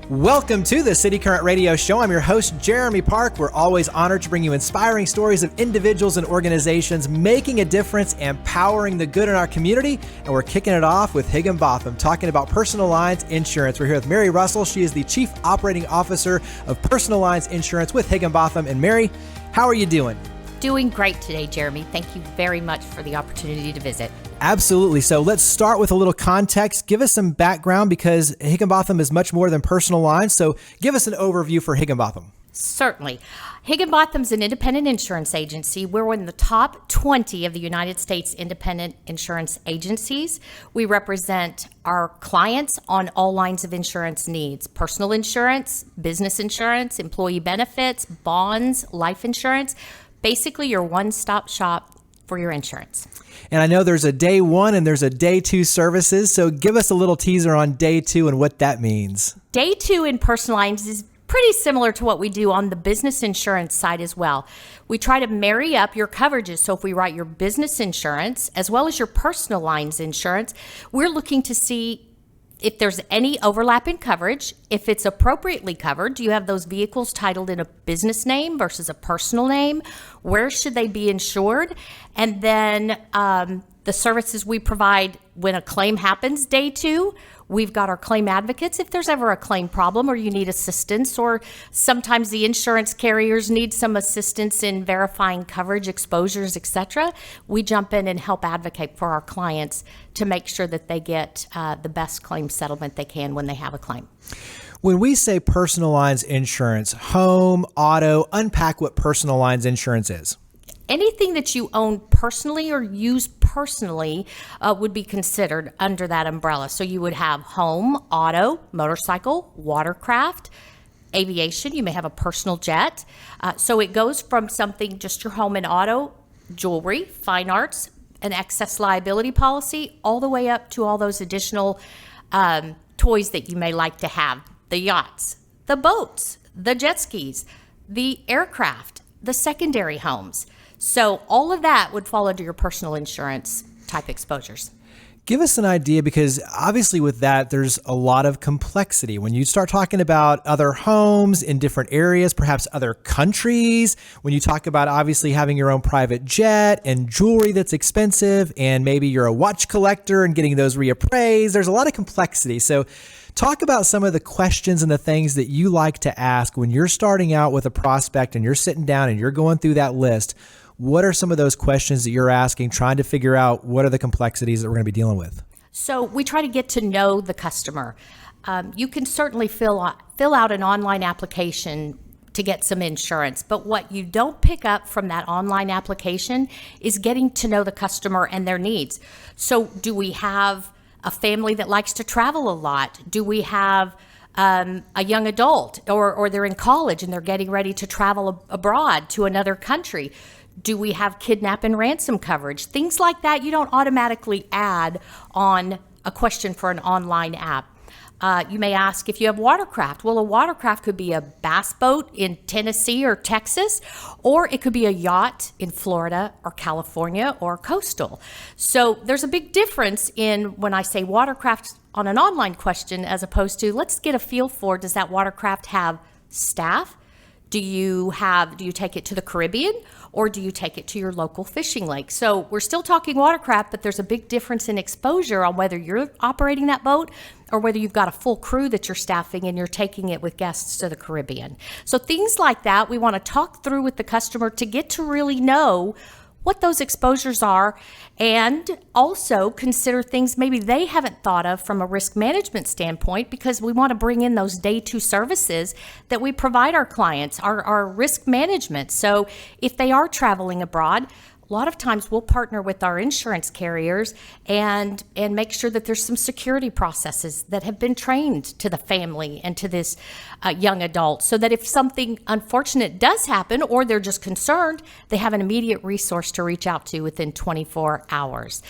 Welcome to the City Current Radio Show. I'm your host, Jeremy Park. We're always honored to bring you inspiring stories of individuals and organizations making a difference and powering the good in our community. And we're kicking it off with Higginbotham, talking about personal lines insurance. We're here with Mary Russell. She is the Chief Operating Officer of Personal Lines Insurance with Higginbotham. And Mary, how are you doing? Doing great today, Jeremy. Thank you very much for the opportunity to visit. Absolutely. So let's start with a little context. Give us some background because Higginbotham is much more than personal lines. So give us an overview for Higginbotham. Certainly. Higginbotham's an independent insurance agency. We're in the top 20 of the United States independent insurance agencies. We represent our clients on all lines of insurance needs: personal insurance, business insurance, employee benefits, bonds, life insurance. Basically, your one-stop shop for your insurance. And I know there's a day one and there's a day two services. So give us a little teaser on day two and what that means. Day two in personal lines is pretty similar to what we do on the business insurance side as well. We try to marry up your coverages. So if we write your business insurance as well as your personal lines insurance, we're looking to see if there's any overlap in coverage, if it's appropriately covered. Do you have those vehicles titled in a business name versus a personal name? Where should they be insured? And then the services we provide when a claim happens, day two, we've got our claim advocates. If there's ever a claim problem or you need assistance, or sometimes the insurance carriers need some assistance in verifying coverage, exposures, etc., we jump in and help advocate for our clients to make sure that they get the best claim settlement they can when they have a claim. When we say personal lines insurance, home, auto, unpack what personal lines insurance is. Anything that you own personally or use personally would be considered under that umbrella. So you would have home, auto, motorcycle, watercraft, aviation. You may have a personal jet. So it goes from something just your home and auto, jewelry, fine arts, an excess liability policy, all the way up to all those additional toys that you may like to have. The yachts, the boats, the jet skis, the aircraft, the secondary homes. So all of that would fall under your personal insurance type exposures. Give us an idea, because obviously with that, there's a lot of complexity. When you start talking about other homes in different areas, perhaps other countries, when you talk about obviously having your own private jet and jewelry that's expensive, and maybe you're a watch collector and getting those reappraised, there's a lot of complexity. So talk about some of the questions and the things that you like to ask when you're starting out with a prospect and you're sitting down and you're going through that list. What are some of those questions that you're asking, trying to figure out what are the complexities that we're going to be dealing with? So we try to get to know the customer. You can certainly fill out an online application to get some insurance, but what you don't pick up from that online application is getting to know the customer and their needs. So do we have a family that likes to travel a lot? Do we have a young adult, or they're in college and they're getting ready to travel abroad to another country? Do we have kidnap and ransom coverage? Things like that you don't automatically add on a question for an online app. You may ask if you have watercraft. Well, a watercraft could be a bass boat in Tennessee or Texas, or it could be a yacht in Florida or California or coastal. So there's a big difference in when I say watercraft on an online question as opposed to, let's get a feel for, does that watercraft have staff? Do you take it to the Caribbean, or do you take it to your local fishing lake? So we're still talking watercraft, but there's a big difference in exposure on whether you're operating that boat or whether you've got a full crew that you're staffing and you're taking it with guests to the Caribbean. So things like that, we want to talk through with the customer to get to really know what those exposures are, and also consider things maybe they haven't thought of from a risk management standpoint, because we want to bring in those day two services that we provide our clients, our risk management. So if they are traveling abroad, a lot of times we'll partner with our insurance carriers and make sure that there's some security processes that have been trained to the family and to this young adult, so that if something unfortunate does happen or they're just concerned, they have an immediate resource to reach out to within 24 hours.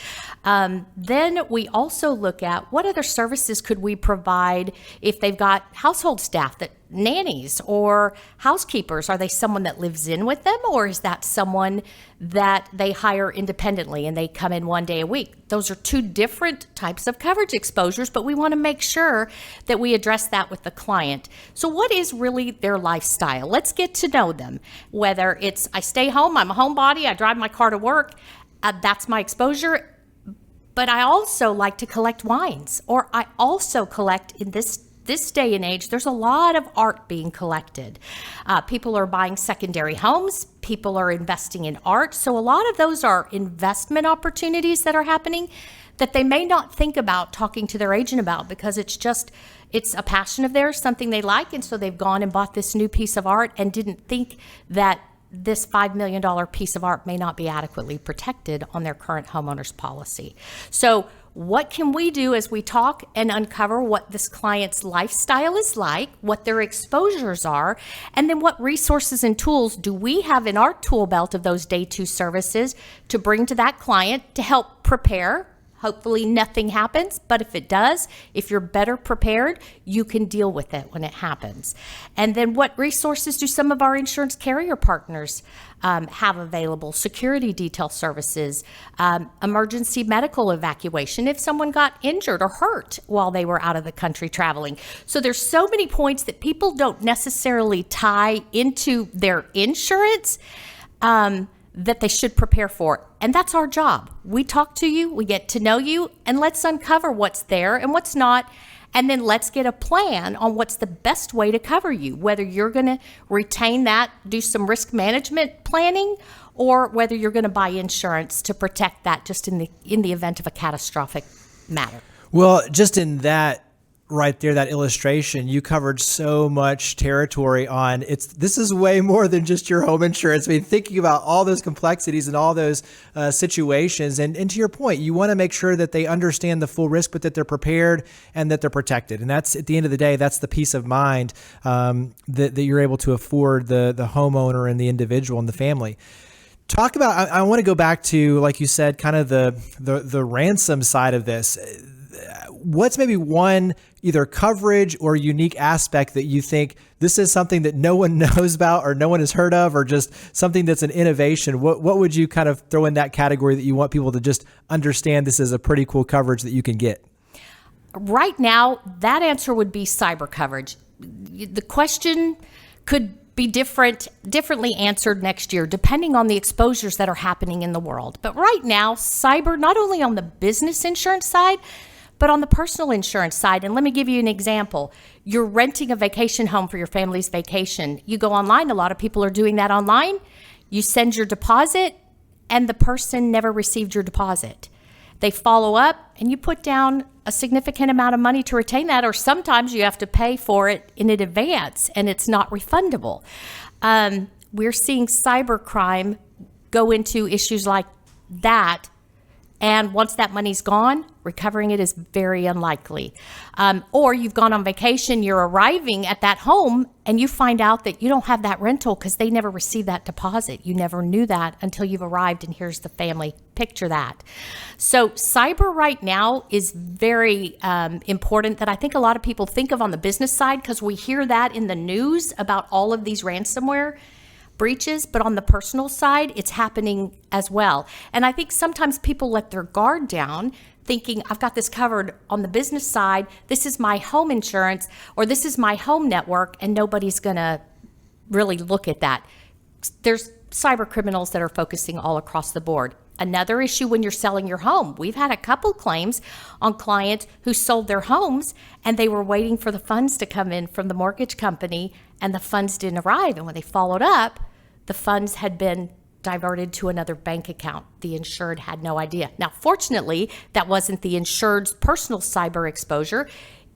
Then we also look at what other services could we provide if they've got household staff that nannies or housekeepers? Are they someone that lives in with them, or is that someone that they hire independently and they come in 1 day a week? Those are two different types of coverage exposures, but we want to make sure that we address that with the client. So what is really their lifestyle? Let's get to know them. Whether it's I stay home, I'm a homebody, I drive my car to work, that's my exposure. But I also like to collect wines, or I also collect in this day and age, there's a lot of art being collected. People are buying secondary homes. People are investing in art. So a lot of those are investment opportunities that are happening that they may not think about talking to their agent about, because it's a passion of theirs, something they like. And so they've gone and bought this new piece of art and didn't think that this $5 million piece of art may not be adequately protected on their current homeowner's policy. So what can we do as we talk and uncover what this client's lifestyle is like, what their exposures are, and then what resources and tools do we have in our tool belt of those day two services to bring to that client to help prepare. Hopefully nothing happens, but if it does, if you're better prepared, you can deal with it when it happens. And then what resources do some of our insurance carrier partners have available? Security detail services, emergency medical evacuation if someone got injured or hurt while they were out of the country traveling. So there's so many points that people don't necessarily tie into their insurance that they should prepare for. And that's our job. We talk to you, we get to know you, and let's uncover what's there and what's not. And then let's get a plan on what's the best way to cover you, whether you're going to retain that, do some risk management planning, or whether you're going to buy insurance to protect that just in the event of a catastrophic matter. Well, just in that right there, that illustration, you covered so much territory on this is way more than just your home insurance. I mean, thinking about all those complexities and all those situations. And to your point, you want to make sure that they understand the full risk, but that they're prepared and that they're protected. And that's, at the end of the day, that's the peace of mind that you're able to afford the homeowner and the individual and the family. Talk about, I want to go back to, like you said, kind of the ransom side of this. What's maybe one either coverage or unique aspect that you think this is something that no one knows about or no one has heard of, or just something that's an innovation? What would you kind of throw in that category that you want people to just understand this is a pretty cool coverage that you can get? Right now, that answer would be cyber coverage. The question could be differently answered next year, depending on the exposures that are happening in the world. But right now, cyber, not only on the business insurance side, but on the personal insurance side, and let me give you an example. You're renting a vacation home for your family's vacation. You go online, a lot of people are doing that online. You send your deposit, and the person never received your deposit. They follow up, and you put down a significant amount of money to retain that, or sometimes you have to pay for it in advance, and it's not refundable. We're seeing cybercrime go into issues like that. And once that money's gone, recovering it is very unlikely. Or you've gone on vacation, you're arriving at that home, and you find out that you don't have that rental because they never received that deposit. You never knew that until you've arrived, and here's the family. Picture that. So cyber right now is very important, that I think a lot of people think of on the business side, because we hear that in the news about all of these ransomware breaches, but on the personal side, it's happening as well. And I think sometimes people let their guard down, thinking, I've got this covered on the business side, this is my home insurance, or this is my home network, and nobody's gonna really look at that. There's cyber criminals that are focusing all across the board. Another issue when you're selling your home. We've had a couple claims on clients who sold their homes and they were waiting for the funds to come in from the mortgage company, and the funds didn't arrive. And when they followed up, the funds had been diverted to another bank account. The insured had no idea. Now, fortunately, that wasn't the insured's personal cyber exposure.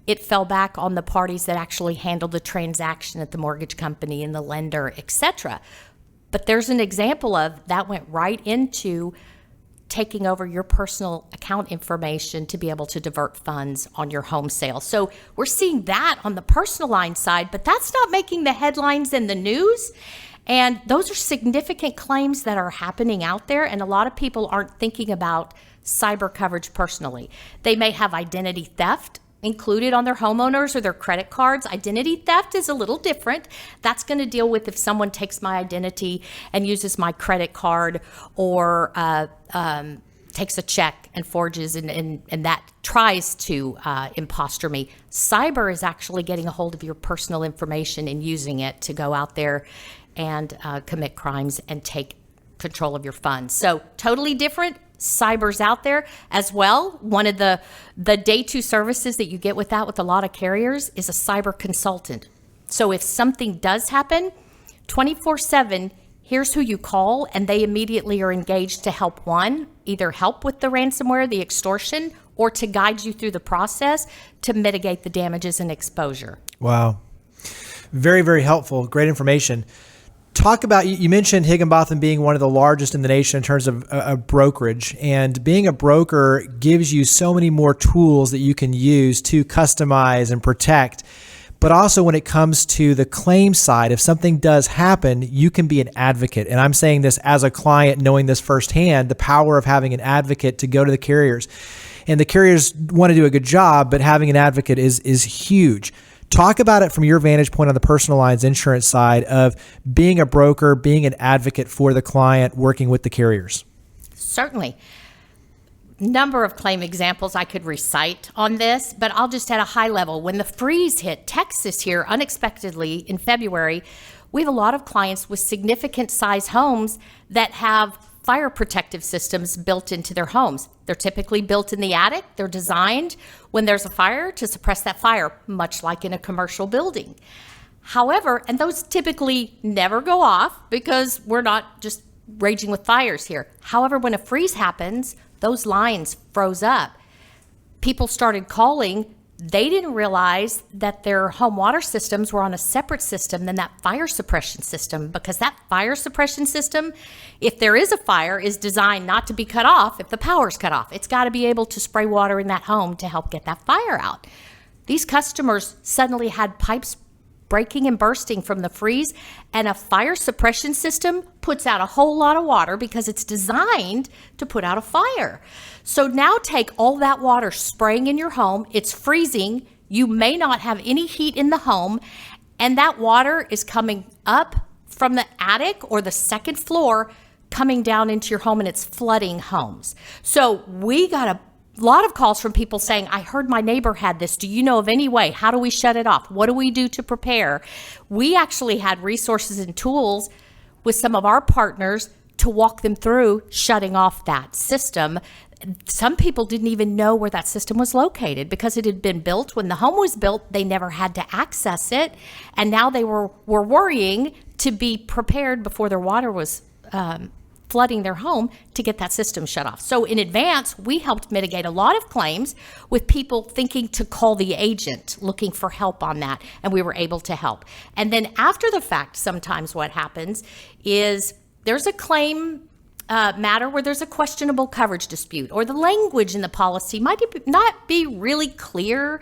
It fell back on the parties that actually handled the transaction at the mortgage company and the lender, etc. But there's an example of that went right into taking over your personal account information to be able to divert funds on your home sale. So we're seeing that on the personal line side, but that's not making the headlines in the news. And those are significant claims that are happening out there, and a lot of people aren't thinking about cyber coverage personally. They may have identity theft included on their homeowners or their credit cards. Identity theft is a little different. That's going to deal with if someone takes my identity and uses my credit card, or takes a check and forges and that tries to imposter me. Cyber is actually getting a hold of your personal information and using it to go out there and commit crimes and take control of your funds. So totally different. Cyber's out there as well. One of the day two services that you get with that with a lot of carriers is a cyber consultant. So if something does happen, 24/7, here's who you call, and they immediately are engaged to help either help with the ransomware, the extortion, or to guide you through the process to mitigate the damages and exposure. Wow. Very, very helpful. Great information. Talk about, you mentioned Higginbotham being one of the largest in the nation in terms of a brokerage, and being a broker gives you so many more tools that you can use to customize and protect. But also when it comes to the claim side, if something does happen, you can be an advocate. And I'm saying this as a client, knowing this firsthand, the power of having an advocate to go to the carriers. And the carriers want to do a good job, but having an advocate is huge. Talk about it from your vantage point on the personal lines insurance side of being a broker, being an advocate for the client, working with the carriers. Certainly. Number of claim examples I could recite on this, but I'll just at a high level. When the freeze hit Texas here unexpectedly in February, we have a lot of clients with significant size homes that have fire protective systems built into their homes. They're typically built in the attic. They're designed when there's a fire to suppress that fire, much like in a commercial building. However, and those typically never go off because we're not just raging with fires here. However, when a freeze happens, those lines froze up. People started calling. They didn't realize that their home water systems were on a separate system than that fire suppression system, because that fire suppression system, if there is a fire, is designed not to be cut off if the power's cut off. It's got to be able to spray water in that home to help get that fire out. These customers suddenly had pipes breaking and bursting from the freeze, and a fire suppression system puts out a whole lot of water because it's designed to put out a fire. So now take all that water spraying in your home, it's freezing, you may not have any heat in the home, and that water is coming up from the attic or the second floor, coming down into your home, and it's flooding homes. So we got a lot of calls from people saying, I heard my neighbor had this. Do you know of any way? How do we shut it off? What do we do to prepare? We actually had resources and tools with some of our partners to walk them through shutting off that system. Some people didn't even know where that system was located because it had been built. When the home was built, they never had to access it. And now they were worrying to be prepared before their water was flooding their home to get that system shut off. So in advance, we helped mitigate a lot of claims with people thinking to call the agent, looking for help on that, and we were able to help. And then after the fact, sometimes what happens is there's a claim matter where there's a questionable coverage dispute, or the language in the policy might not be really clear.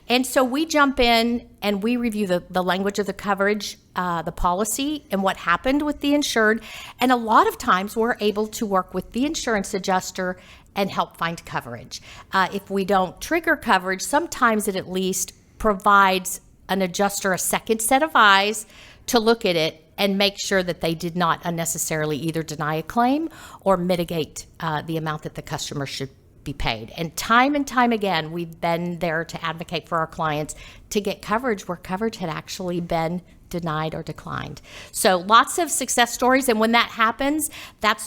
And so we jump in and we review the language of the coverage, the policy, and what happened with the insured. And a lot of times we're able to work with the insurance adjuster and help find coverage. If we don't trigger coverage, sometimes it at least provides an adjuster a second set of eyes to look at it and make sure that they did not unnecessarily either deny a claim or mitigate the amount that the customer should be paid. And time again, we've been there to advocate for our clients to get coverage where coverage had actually been denied or declined. So lots of success stories. And when that happens, that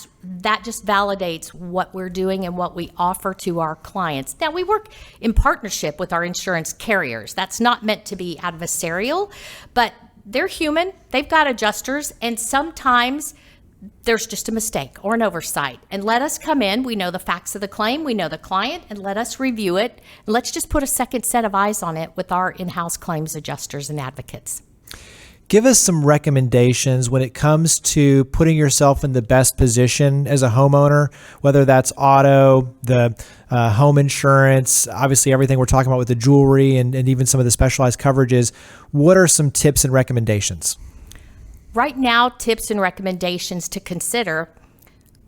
just validates what we're doing and what we offer to our clients. Now, we work in partnership with our insurance carriers. That's not meant to be adversarial, but they're human. They've got adjusters, and sometimes there's just a mistake or an oversight. And let us come in. We know the facts of the claim. We know the client, and let us review it. Let's just put a second set of eyes on it with our in-house claims adjusters and advocates. Give us some recommendations when it comes to putting yourself in the best position as a homeowner, whether that's auto, the home insurance, obviously everything we're talking about with the jewelry and even some of the specialized coverages. What are some tips and recommendations? Right now, tips and recommendations to consider.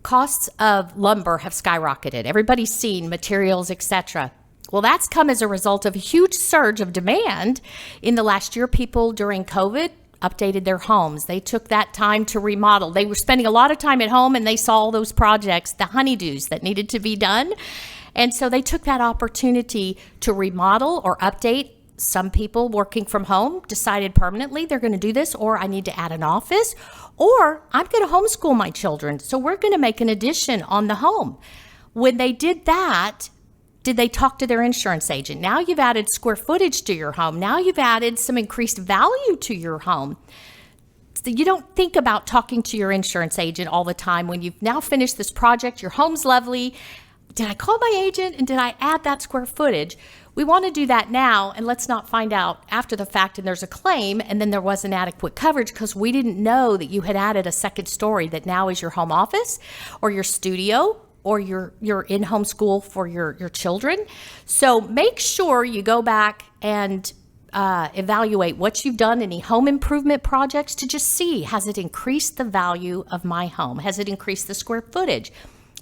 Costs of lumber have skyrocketed. Everybody's seen materials, etc. Well, that's come as a result of a huge surge of demand in the last year. People during COVID updated their homes. They took that time to remodel. They were spending a lot of time at home and they saw all those projects, the honeydews that needed to be done. And so they took that opportunity to remodel or update. Some people working from home decided permanently they're going to do this, or I need to add an office, or I'm going to homeschool my children. So we're going to make an addition on the home. When they did that, did they talk to their insurance agent? Now you've added square footage to your home. Now you've added some increased value to your home. So you don't think about talking to your insurance agent all the time when you've now finished this project, your home's lovely. Did I call my agent and did I add that square footage? We want to do that now, and let's not find out after the fact and there's a claim and then there wasn't adequate coverage because we didn't know that you had added a second story that now is your home office or your studio or your in-home school for your children. So make sure you go back and evaluate what you've done, any home improvement projects, to just see, has it increased the value of my home? Has it increased the square footage?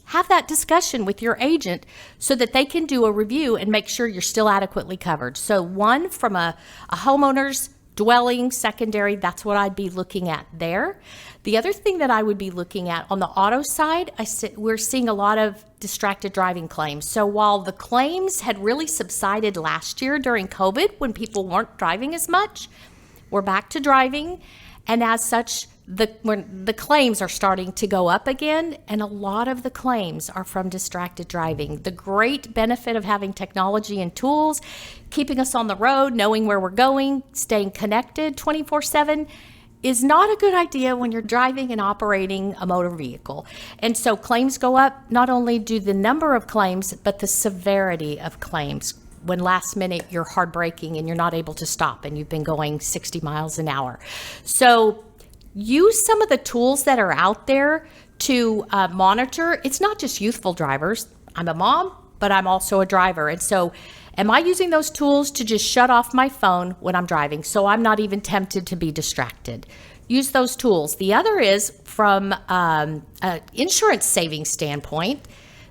Have that discussion with your agent so that they can do a review and make sure you're still adequately covered. So one, from a homeowner's dwelling, secondary, that's what I'd be looking at there. The other thing that I would be looking at on the auto side, we're seeing a lot of distracted driving claims. So while the claims had really subsided last year during COVID when people weren't driving as much, we're back to driving. And as such, the claims are starting to go up again, and a lot of the claims are from distracted driving. The great benefit of having technology and tools, keeping us on the road, knowing where we're going, staying connected 24/7, is not a good idea when you're driving and operating a motor vehicle. And so claims go up. Not only do the number of claims, but the severity of claims. When last minute you're hard braking and you're not able to stop and you've been going 60 miles an hour. So use some of the tools that are out there to monitor. It's not just youthful drivers. I'm a mom, but I'm also a driver. And so am I using those tools to just shut off my phone when I'm driving so I'm not even tempted to be distracted? Use those tools. The other is from an insurance savings standpoint.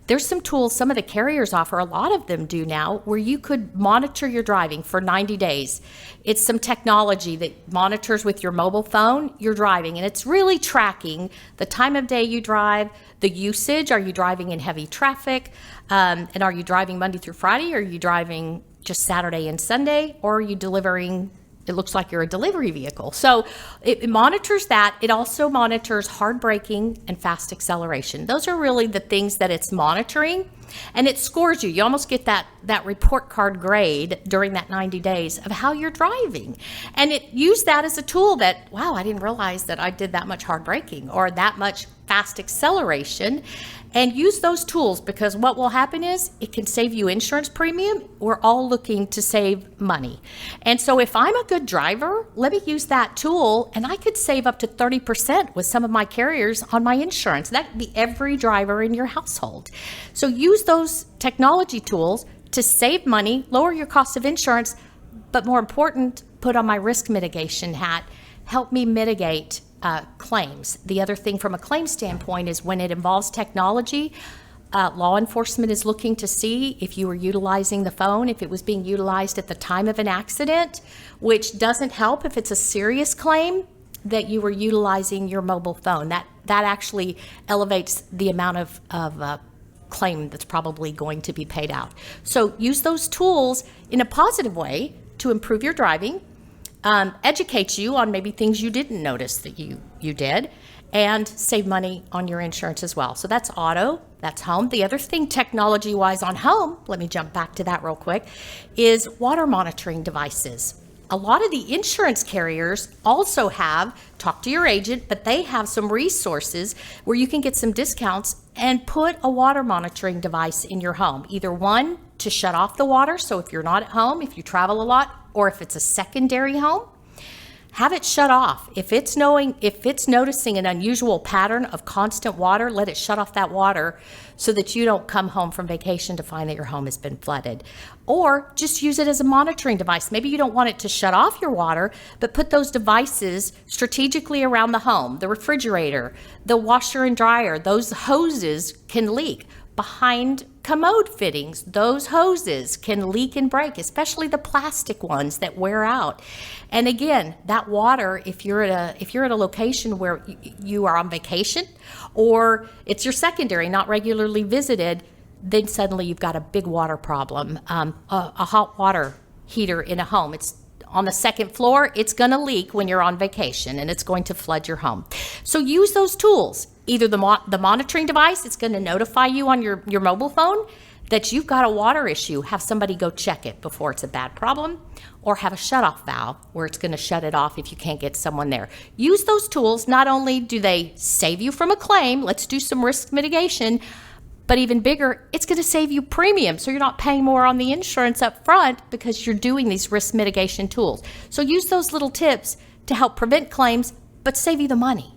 There's some tools some of the carriers offer, a lot of them do now, where you could monitor your driving for 90 days. It's some technology that monitors with your mobile phone your driving, and it's really tracking the time of day you drive, the usage. Are you driving in heavy traffic? And are you driving Monday through Friday? Or are you driving just Saturday and Sunday? Or are you delivering? It looks like you're a delivery vehicle. So it monitors that. It also monitors hard braking and fast acceleration. Those are really the things that it's monitoring. And it scores you. You almost get that report card grade during that 90 days of how you're driving. And it used that as a tool that, wow, I didn't realize that I did that much hard braking or that much fast acceleration. And use those tools, because what will happen is it can save you insurance premium. We're all looking to save money. And so if I'm a good driver, let me use that tool, and I could save up to 30% with some of my carriers on my insurance. That could be every driver in your household. So use those technology tools to save money, lower your cost of insurance, but more important, put on my risk mitigation hat, help me mitigate claims. The other thing from a claim standpoint is when it involves technology, law enforcement is looking to see if you were utilizing the phone, if it was being utilized at the time of an accident, which doesn't help if it's a serious claim that you were utilizing your mobile phone. That actually elevates the amount of claim that's probably going to be paid out. So use those tools in a positive way to improve your driving. Educate you on maybe things you didn't notice that you did, and save money on your insurance as well. So that's auto, that's home. The other thing technology-wise on home, let me jump back to that real quick, is water monitoring devices. A lot of the insurance carriers also have, talk to your agent, but they have some resources where you can get some discounts and put a water monitoring device in your home. Either one, to shut off the water, so if you're not at home, if you travel a lot, or if it's a secondary home, have it shut off. If it's noticing an unusual pattern of constant water, let it shut off that water so that you don't come home from vacation to find that your home has been flooded. Or just use it as a monitoring device. Maybe you don't want it to shut off your water, but put those devices strategically around the home. The refrigerator, the washer and dryer, those hoses can leak. behind commode fittings. Those hoses can leak and break, especially the plastic ones that wear out. And again, that water, if you're at a location where you are on vacation or it's your secondary, not regularly visited, then suddenly you've got a big water problem. A hot water heater in a home, it's on the second floor, it's going to leak when you're on vacation and it's going to flood your home. So use those tools. Either the monitoring device, it's going to notify you on your mobile phone that you've got a water issue. Have somebody go check it before it's a bad problem, or have a shutoff valve where it's going to shut it off if you can't get someone there. Use those tools. Not only do they save you from a claim, let's do some risk mitigation, but even bigger, it's going to save you premium. So you're not paying more on the insurance up front because you're doing these risk mitigation tools. So use those little tips to help prevent claims, but save you the money.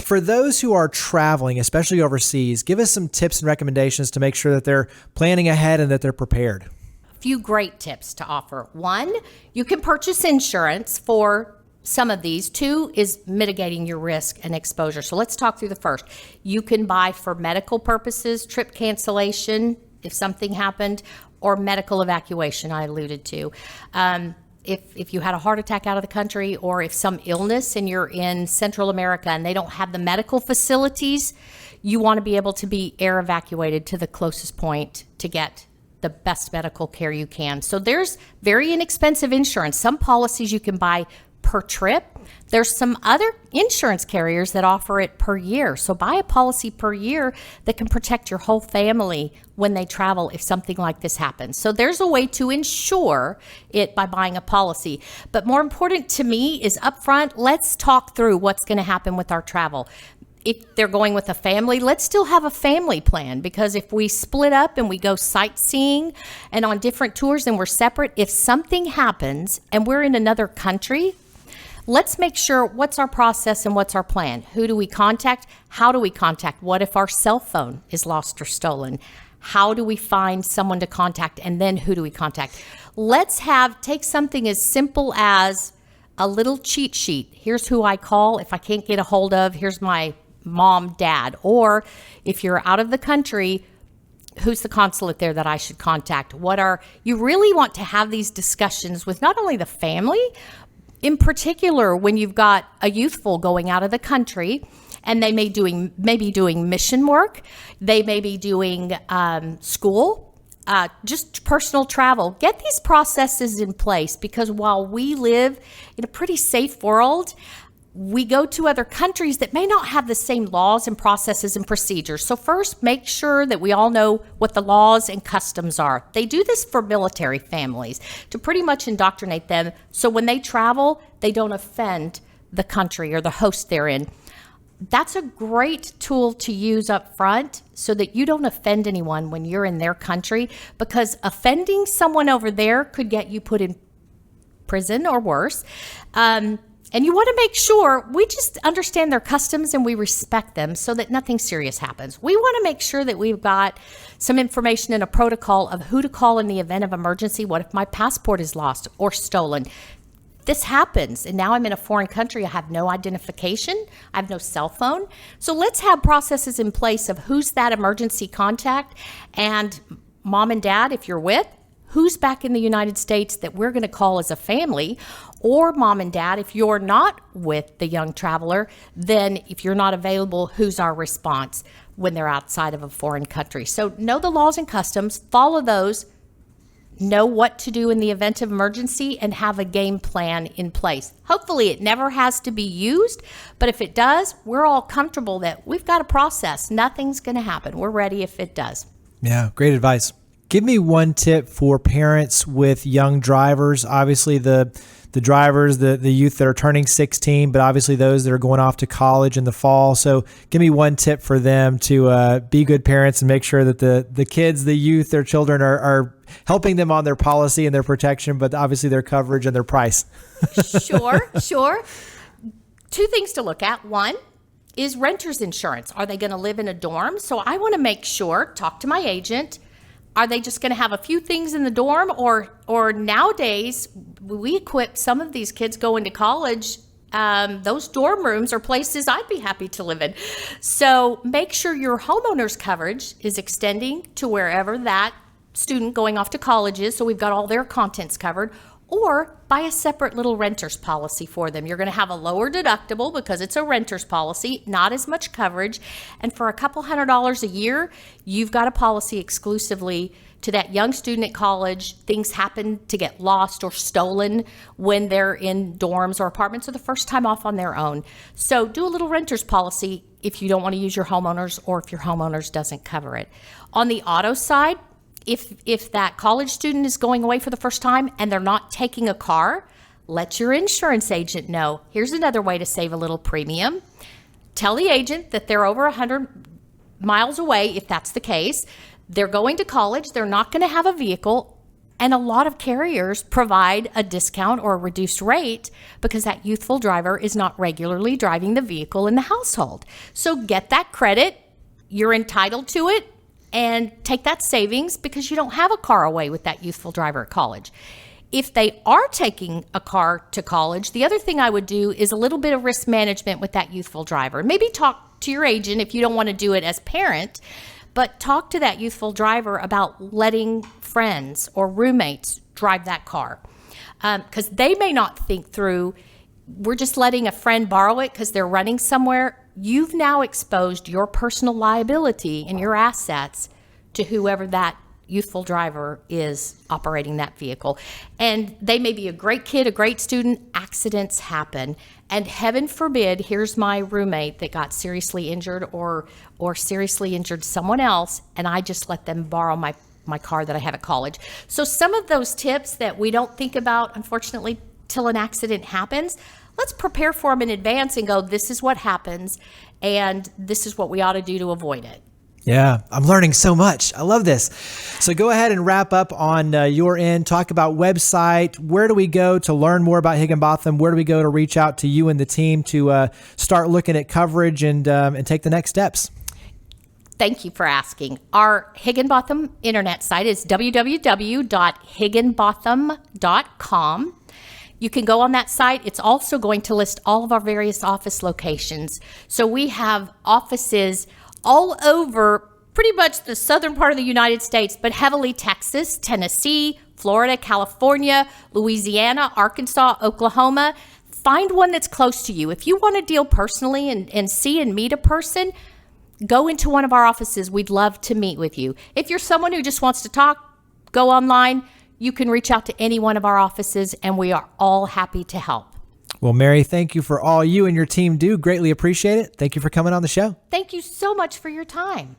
For those who are traveling, especially overseas, give us some tips and recommendations to make sure that they're planning ahead and that they're prepared. A few great tips to offer. One, you can purchase insurance for some of these. Two is mitigating your risk and exposure. So let's talk through the first. You can buy for medical purposes, trip cancellation if something happened, or medical evacuation I alluded to. If you had a heart attack out of the country, or if some illness and you're in Central America and they don't have the medical facilities, you want to be able to be air evacuated to the closest point to get the best medical care you can. So there's very inexpensive insurance. Some policies you can buy per trip. There's some other insurance carriers that offer it per year. So buy a policy per year that can protect your whole family when they travel if something like this happens. So there's a way to insure it by buying a policy. But more important to me is upfront, let's talk through what's going to happen with our travel. If they're going with a family, let's still have a family plan, because if we split up and we go sightseeing and on different tours and we're separate, if something happens and we're in another country, let's make sure what's our process and what's our plan. Who do we contact? How do we contact? What if our cell phone is lost or stolen? How do we find someone to contact? And then who do we contact? Let's take something as simple as a little cheat sheet. Here's who I call if I can't get a hold of. Here's my mom, dad. Or if you're out of the country, who's the consulate there that I should contact? You really want to have these discussions with not only the family, in particular, when you've got a youthful going out of the country and they may be doing mission work, they may be doing school, just personal travel. Get these processes in place, because while we live in a pretty safe world, we go to other countries that may not have the same laws and processes and procedures. So first, make sure that we all know what the laws and customs are. They do this for military families to pretty much indoctrinate them so when they travel, they don't offend the country or the host they're in. That's a great tool to use up front so that you don't offend anyone when you're in their country, because offending someone over there could get you put in prison or worse. And you want to make sure we just understand their customs and we respect them so that nothing serious happens. We want to make sure that we've got some information and a protocol of who to call in the event of emergency. What if my passport is lost or stolen? This happens, and now I'm in a foreign country. I have no identification. I have no cell phone. So let's have processes in place of who's that emergency contact, and mom and dad, if you're with, who's back in the United States that we're going to call as a family, or mom and dad, if you're not with the young traveler, then if you're not available, who's our response when they're outside of a foreign country? So know the laws and customs, follow those, know what to do in the event of emergency, and have a game plan in place. Hopefully it never has to be used, but if it does, we're all comfortable that we've got a process. Nothing's going to happen. We're ready if it does. Yeah, great advice. Give me one tip for parents with young drivers. Obviously, the drivers, the youth that are turning 16, but obviously those that are going off to college in the fall. So give me one tip for them to be good parents and make sure that the kids, the youth, their children are helping them on their policy and their protection, but obviously their coverage and their price. Sure. Two things to look at. One is renter's insurance. Are they going to live in a dorm? So I want to make sure, talk to my agent, are they just going to have a few things in the dorm, or nowadays we equip some of these kids going to college those dorm rooms are places I'd be happy to live in. So make sure your homeowner's coverage is extending to wherever that student going off to college is, so we've got all their contents covered, or buy a separate little renter's policy for them. You're going to have a lower deductible because it's a renter's policy, not as much coverage, and for a couple $100 a year, you've got a policy exclusively to that young student at college. Things happen to get lost or stolen when they're in dorms or apartments or the first time off on their own. So do a little renter's policy if you don't want to use your homeowners or if your homeowners doesn't cover it. On the auto side, if that college student is going away for the first time and they're not taking a car, let your insurance agent know. Here's another way to save a little premium. Tell the agent that they're over 100 miles away, if that's the case. They're going to college, they're not going to have a vehicle, and a lot of carriers provide a discount or a reduced rate because that youthful driver is not regularly driving the vehicle in the household. So get that credit, you're entitled to it, and take that savings because you don't have a car away with that youthful driver at college. If they are taking a car to college, the other thing I would do is a little bit of risk management with that youthful driver. Maybe talk to your agent if you don't want to do it as parent, but talk to that youthful driver about letting friends or roommates drive that car. Because they may not think through, we're just letting a friend borrow it because they're running somewhere. You've now exposed your personal liability and your assets to whoever that youthful driver is operating that vehicle. And they may be a great kid, a great student. Accidents happen. And heaven forbid, here's my roommate that got seriously injured or seriously injured someone else, and I just let them borrow my car that I have at college. So some of those tips that we don't think about, unfortunately, till an accident happens, let's prepare for them in advance and go, this is what happens, and this is what we ought to do to avoid it. Yeah, I'm learning so much. I love this. So go ahead and wrap up on your end. Talk about website. Where do we go to learn more about Higginbotham? Where do we go to reach out to you and the team to start looking at coverage and take the next steps? Thank you for asking. Our Higginbotham internet site is www.higginbotham.com. You can go on that site. It's also going to list all of our various office locations. So we have offices all over pretty much the southern part of the United States, but heavily Texas, Tennessee, Florida, California, Louisiana, Arkansas, Oklahoma. Find one that's close to you. If you want to deal personally and see and meet a person, go into one of our offices. We'd love to meet with you. If you're someone who just wants to talk, go online. You can reach out to any one of our offices, and we are all happy to help. Well, Mary, thank you for all you and your team do. Greatly appreciate it. Thank you for coming on the show. Thank you so much for your time.